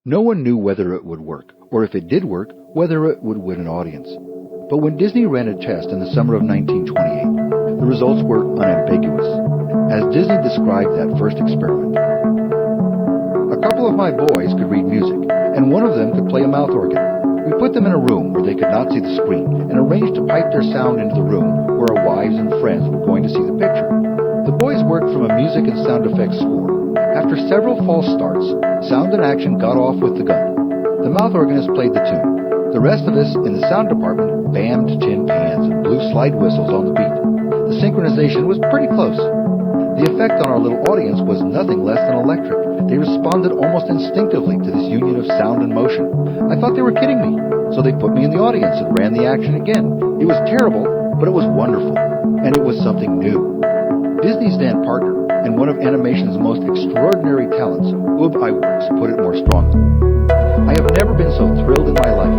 No one knew whether it would work, or if it did work, whether it would win an audience. But when Disney ran a test in the summer of 1928, the results were unambiguous, as Disney described that first experiment. A couple of my boys could read music, and one of them could play a mouth organ. We put them in a room where they could not see the screen, and arranged to pipe their sound into the room where our wives and friends were going to see the picture. The boys worked from a music and sound effects score. After several false starts, Sound and Action got off with the gun. The mouth organist played the tune. The rest of us in the sound department bammed tin pans and blew slide whistles on the beat. The synchronization was pretty close. The effect on our little audience was nothing less than electric. They responded almost instinctively to this union of sound and motion. I thought they were kidding me, so they put me in the audience and ran the action again. It was terrible, but it was wonderful, and it was something new. Disney's then partner, and one of animation's most extraordinary talents, Ub Iwerks, put it more strongly. I have never been so thrilled in my life.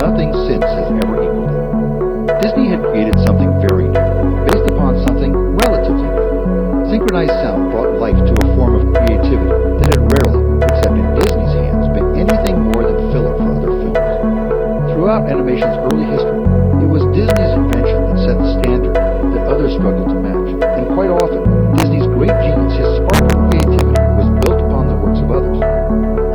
Nothing since has ever equaled it. Disney had created something very new, based upon something relatively new. Synchronized sound brought life to a form of creativity that had rarely, except in Disney's hands, been anything more than filler for other films. Throughout animation's early history, it was Disney's invention that set the standard that others struggled to match, and quite often, Disney's great genius, his spark of creativity, was built upon the works of others.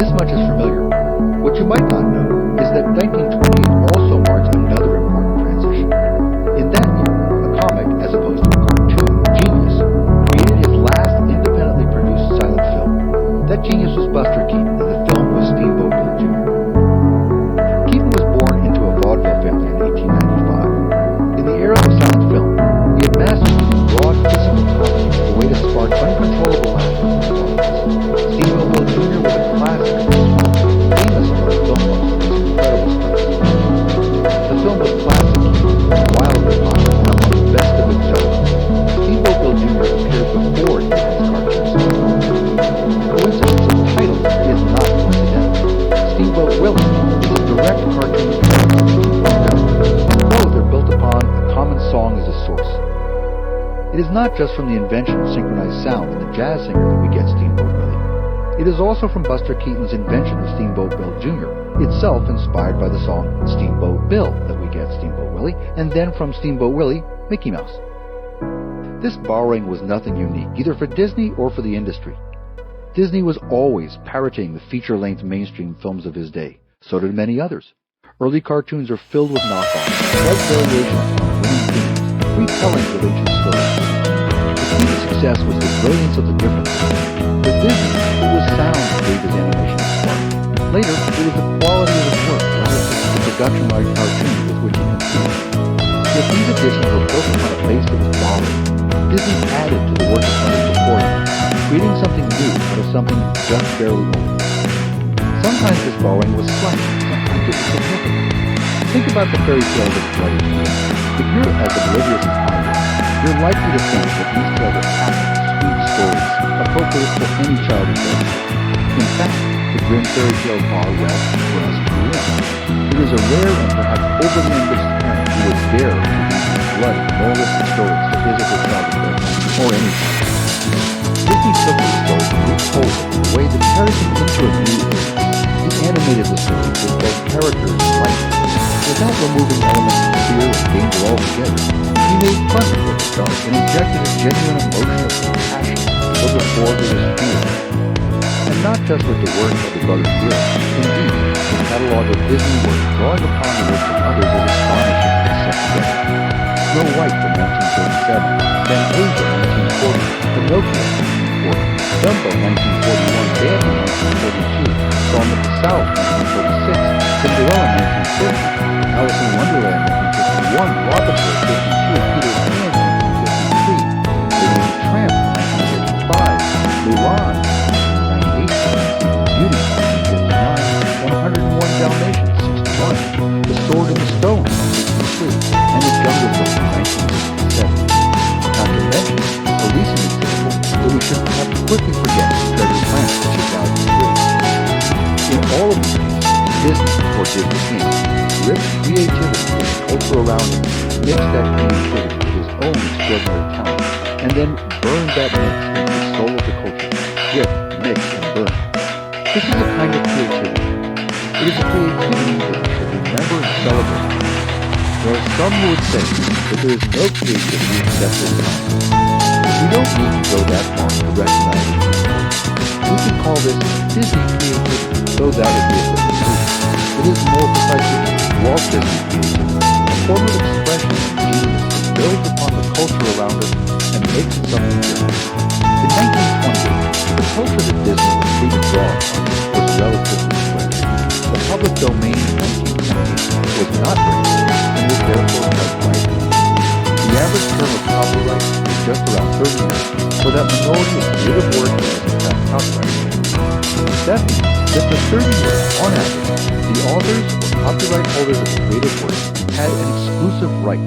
This much is familiar. What you might not know is that 1928 also marks another important transition. In that year, a comic, as opposed to a cartoon, genius, created his last independently produced silent film. That genius was Buster Keaton, and the film was Steamboat Bill Jr. Keaton was born into a vaudeville family in 1895. In the era of silent film, he had mastered using broad physical comedy as a way to spark uncontrollable laughter from the audience. Steamboat Bill Jr. was a classic of this film, famous for its film buffs and its incredible stunts. The film was classic, wildly popular, and among the best of its genre. Steamboat Bill Jr. appeared before Disney's cartoon style. The coincidence of titles is not coincidental. Steamboat Willie is a direct cartoon parody of Steamboat Bill. Both are built upon a common song as a source. It is not just from the invention of synchronized sound and the jazz singer that we get Steamboat Willie. It is also from Buster Keaton's invention of Steamboat Bill Jr., itself inspired by the song Steamboat Bill that we get Steamboat Willie, and then from Steamboat Willie, Mickey Mouse. This borrowing was nothing unique, either for Disney or for the industry. Disney was always parroting the feature-length mainstream films of his day. So did many others. Early cartoons are filled with knockoffs, slight variations on winning themes, retellings of ancient stories. The key to success was the brilliance of the differences. For Disney, it was sound that gave his animation a spark. Later, it was the quality of his work relative to the production-like cartoons with which he competed. Yet these additions were built upon a base that was borrowed. Disney added to the work of others before him, creating something new out of something just barely old. Sometimes this borrowing was slight, sometimes it was significant. Think about the fairy tales of Stroy. If you're as oblivious as I am, you're likely to think that these tales are happy, sweet stories, appropriate for any child in life. In fact, the grim fairy tales are, well, for us grim. It is a rare and perhaps overly ambitious parent who would dare to read these bloody, moralistic stories to his or her child in bed, or any child. Disney took these stories and retold them in a way that carried them into a new age. He animated the stories with both characters and life. Without removing elements of fear and danger altogether, he made fun of the stars and injected a genuine emotion of compassion for the forward of his fear. And not just with the works of the Brothers Grimm. Indeed, the catalog of Disney works drawing upon the works of others is astonishing and set together. Snow White from 1937, Fantasia 1940, Pinocchio 1940, Dumbo 1941, Bambi 1942, Song of the South 1946, Cinderella 1950, Alice in Wonderland 1951, Robin Hood 52, Peter Pan 1953, Lady and the Tramp 1955, Mulan 1998, Beauty 1959, 101 Dalmatians 61, The Sword and the Stone 1963, and The Jungle Book 1967. Not to mention a recent example that we should perhaps quickly forget, Treasure Planet 2003. In all of these cases, Disney, or Disney Inc., ripped creativity and culture around him, mixed that creativity with his own extraordinary talent, and then burned that mix into the soul of the culture. Rip, mix, and burn. This is a kind of creativity. It is a creativity that we should remember and celebrate. There are some who would say that there is no creativity except in content. We don't need to go that far to recognize it. We can call this Disney creativity, though that would be a different truth. It is more precisely Walt Disney creativity, a form of expression and genius that builds upon the culture around us and makes it something different. In 1928, the culture that Disney was free to draw upon was relatively limited. The public domain in 1928 was not regulated and was therefore held quietly. The average term of copyright is just around 30 years for that minority of creative work that is in fact copyrighted. That means that for 30 years, on average, the authors or copyright holders of the creative work had an exclusive right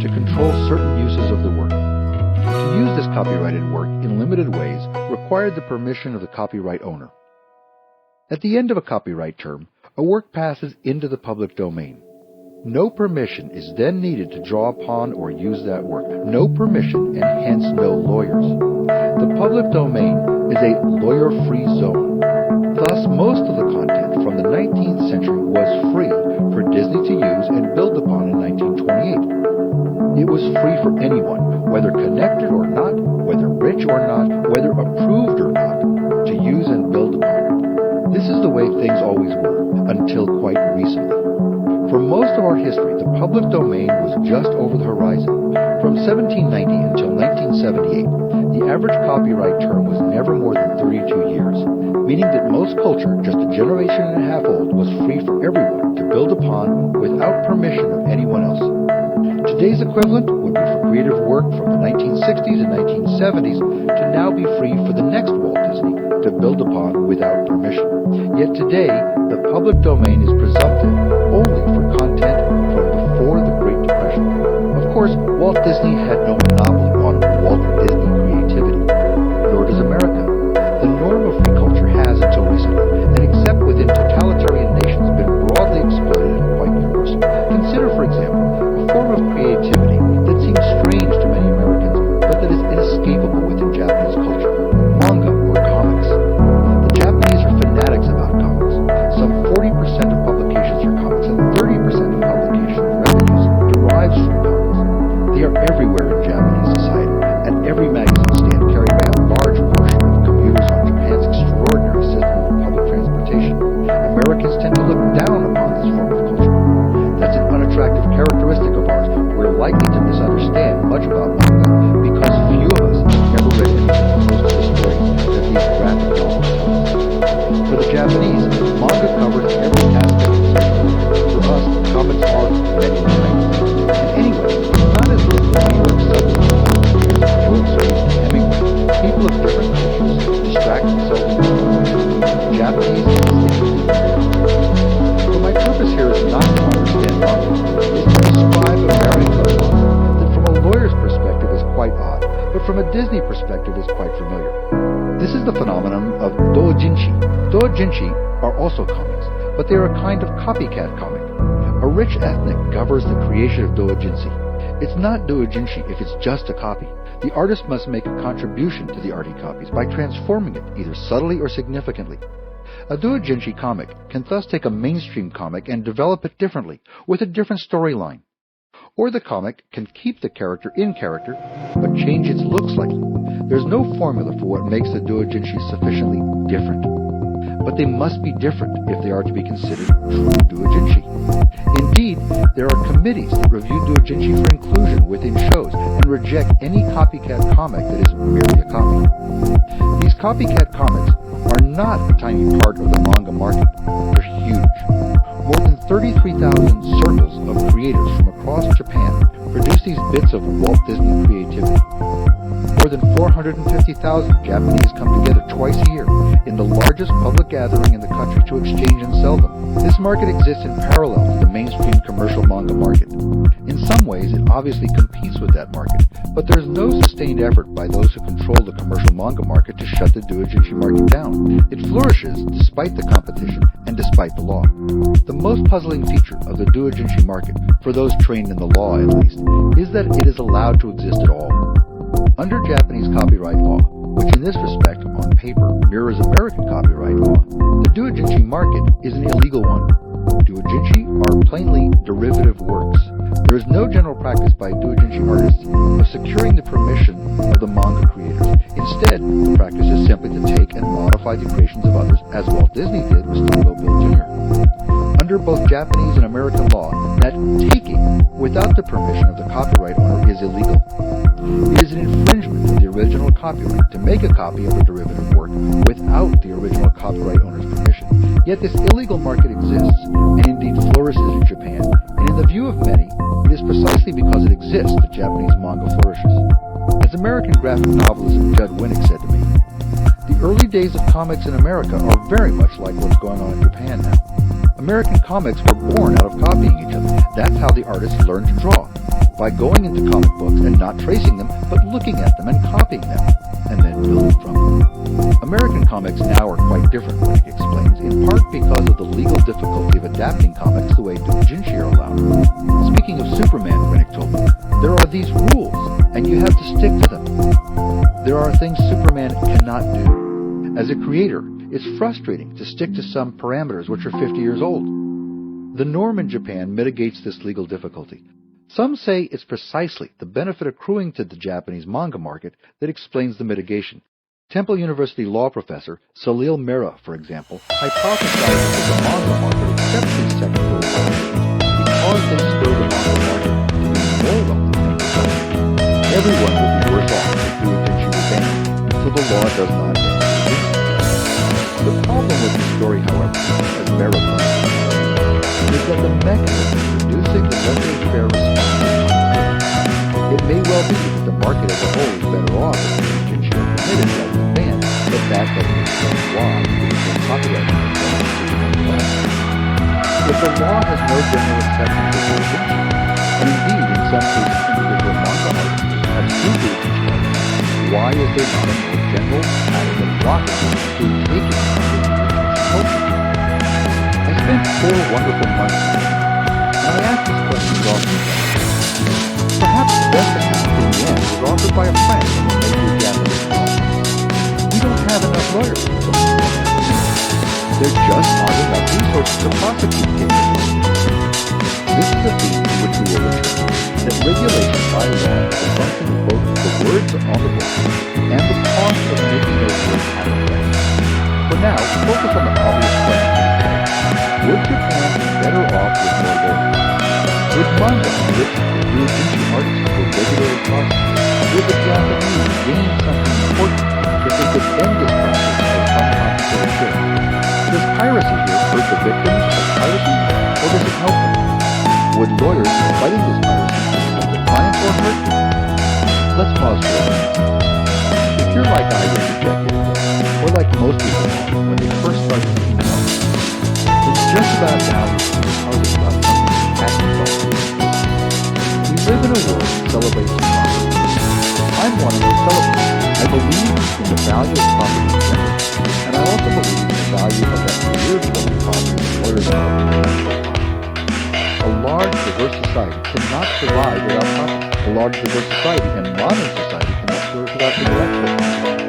to control certain uses of the work. To use this copyrighted work in limited ways required the permission of the copyright owner. At the end of a copyright term, a work passes into the public domain. No permission is then needed to draw upon or use that work. No permission and hence no lawyers. The public domain is a lawyer-free zone. Thus, most of the content from the 19th century was free for Disney to use and build upon in 1928. It was free for anyone, whether connected or not, whether rich or not, whether approved or not, to use and build upon. This is the way things always were, until quite recently. For most of our history, the public domain was just over the horizon. From 1790 until 1978, the average copyright term was never more than 32 years, meaning that most culture, just a generation and a half old, was free for everyone to build upon without permission of anyone else. Today's equivalent would be for creative work from the 1960s and 1970s to now be free for the next Walt Disney to build upon without permission. Yet today, the public domain is presumptive only for content from before the Great Depression. Of course, Walt Disney had no monopoly on Walt Disney creativity, nor does America. The norm of free culture has, until recently, and except within totalitarian nations, been broadly exploited and quite universal. Consider, for example, a form of creativity that seems strange to many Americans, but that is inescapable within Japanese culture: manga or comics. The Japanese are fanatics about comics. Some 40% of publications are comics, and 30% of publication revenues derives from comics. They are everywhere in Japanese society, at every magazine stand carried by a large portion of commuters on Japan's extraordinary system of public transportation. Americans tend to look down upon this form of culture. That's an unattractive characteristic of ours. We're likely to misunderstand much about manga because few of us have ever read anything close to the story that these graphic novels tell us. For the Japanese, manga covers every aspect of society. For us, comics are many kinds. And anyway, it's not as if the New York subway George Stroy and Hemingway, people of different cultures, distract themselves in their own way. Japanese is distinctly different. But my purpose here is not to understand manga. It's to describe a variant of manga that from a lawyer's perspective is quite odd, but from a Disney perspective is quite familiar. This is the phenomenon of doujinshi. Doujinshi are also comics, but they are a kind of copycat comic. A rich ethnic governs the creation of doujinshi. It's not doujinshi if it's just a copy. The artist must make a contribution to the art he copies by transforming it, either subtly or significantly. A doujinshi comic can thus take a mainstream comic and develop it differently, with a different storyline. Or the comic can keep the character in character, but change its look slightly. There's no formula for what makes the doujinshi sufficiently different. But they must be different if they are to be considered true doujinshi. Indeed, there are committees that review doujinshi for inclusion within shows and reject any copycat comic that is merely a copy. These copycat comics are not a tiny part of the manga market. They're huge. More than 33,000 circles of creators from across Japan produce these bits of Walt Disney creativity. More than 450,000 Japanese come together twice a year in the largest public gathering in the country to exchange and sell them. This market exists in parallel to the mainstream commercial manga market. In some ways, it obviously competes with that market, but there is no sustained effort by those who control the commercial manga market to shut the doujinshi market down. It flourishes despite the competition and despite the law. The most puzzling feature of the doujinshi market, for those trained in the law at least, is that it is allowed to exist at all. Under Japanese copyright law, which in this respect, on paper, mirrors American copyright law, the doujinshi market is an illegal one. Doujinshi are plainly derivative works. There is no general practice by doujinshi artists of securing the permission of the manga creators. Instead, the practice is simply to take and modify the creations of others, as Walt Disney did with Steamboat Bill Jr. Under both Japanese and American law, that taking without the permission of the copyright owner is illegal. It is an infringement of the original copyright to make a copy of a derivative work without the original copyright owner's permission. Yet this illegal market exists, and indeed flourishes in Japan, and in the view of many, it is precisely because it exists that Japanese manga flourishes. As American graphic novelist Judd Winnick said to me, the early days of comics in America are very much like what's going on in Japan now. American comics were born out of copying each other. That's how the artists learned to draw, by going into comic books and not tracing them, but looking at them and copying them, and then building from them. American comics now are quite different, Winnick explains, in part because of the legal difficulty of adapting comics the way doujinshi are allowed. Speaking of Superman, Winnick told me, there are these rules, and you have to stick to them. There are things Superman cannot do. As a creator, it's frustrating to stick to some parameters which are 50 years old. The norm in Japan mitigates this legal difficulty. Some say it's precisely the benefit accruing to the Japanese manga market that explains the mitigation. Temple University law professor Salil Mehra, for example, hypothesizes that the manga market accepts these technical requirements because they spur the manga market to be more wealthy than consumption. Everyone will be worse off if doujinshi were banned, so the law does not ban doujinshi. The problem with the story, however, as Mehra points out, is that the mechanism for reducing the laissez-faire response it may well be that the market as a whole is better off if doujinshi are permitted rather than banned, but that doesn't explain why the copyright if the law has no general exception for doujinshi, and indeed in some cases individual manga artists have sued doujinshi artists, why is there not a more general pattern of blocking to taking culture? I spent 4 wonderful months here, and I asked this question often. Perhaps the best account in the end was offered by a friend in a major Japanese law. We don't have enough lawyers to talk about. There just aren't enough resources to prosecute cases. This is a theme to which we will return, that regulation by law is a function of both the words on the book and the cost of making those words have effect. For now, focus on the obvious question. Would Japan be better off with more lawyers? Would manga, which the doujinshi artists were regularly prosecuted, would the Japanese gain something important if they could end this practice of uncompensated share? Does piracy here hurt the victims of piracy, or does it help them? Would lawyers fighting this piracy help the client or hurt them? Let's pause for a minute. If you're like I was a decade ago, or like most people are when they first started thinking about it, it's just about now to tell us about something we live in a world that celebrates democracy. I'm one of those celebrants. I believe in the value of property in general, and I also believe in the value of that weird form of property lawyers are intellectual property. A large, diverse society cannot survive without property. A large, diverse society and modern society cannot flourish without intellectual property.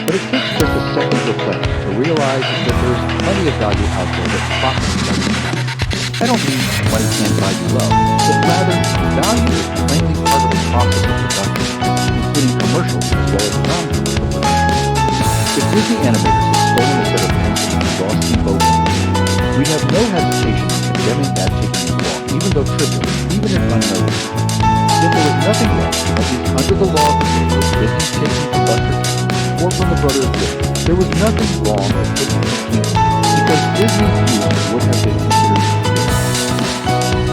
But it takes just a second reflection to realize that there's plenty of value out there that property doesn't. I don't mean money can't buy you love, but rather value is plainly part of the process of production, including commercial as well as non-commercial production. If Disney animators had stolen a set of pencils from Raw Steamboat, we'd have no hesitation in condemning that taking into law, even though trivial, even if unnoticed. Yet there was nothing wrong, at least under the law of the day, with Disney taking from Buster or from the Brother of Grimm. There was nothing wrong with taking from King, because Disney's use would have been considered.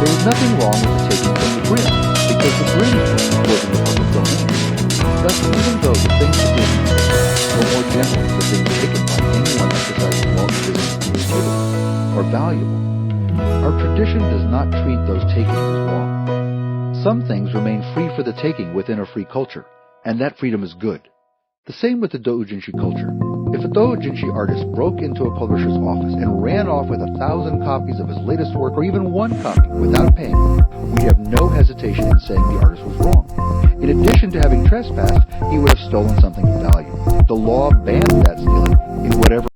There was nothing wrong with the taking from the Grimm, because the Grimm was in the public domain. Thus, even though the things that Disney took were more general than things taken by anyone exercising moral business creativity or valuable, our tradition does not treat those takings as wrong. Some things remain free for the taking within a free culture, and that freedom is good. The same with the doujinshi culture. If a doujinshi artist broke into a publisher's office and ran off with 1,000 copies of his latest work, or even 1 copy, without paying, we'd have no hesitation in saying the artist was wrong. In addition to having trespassed, he would have stolen something of value. The law bans that stealing in whatever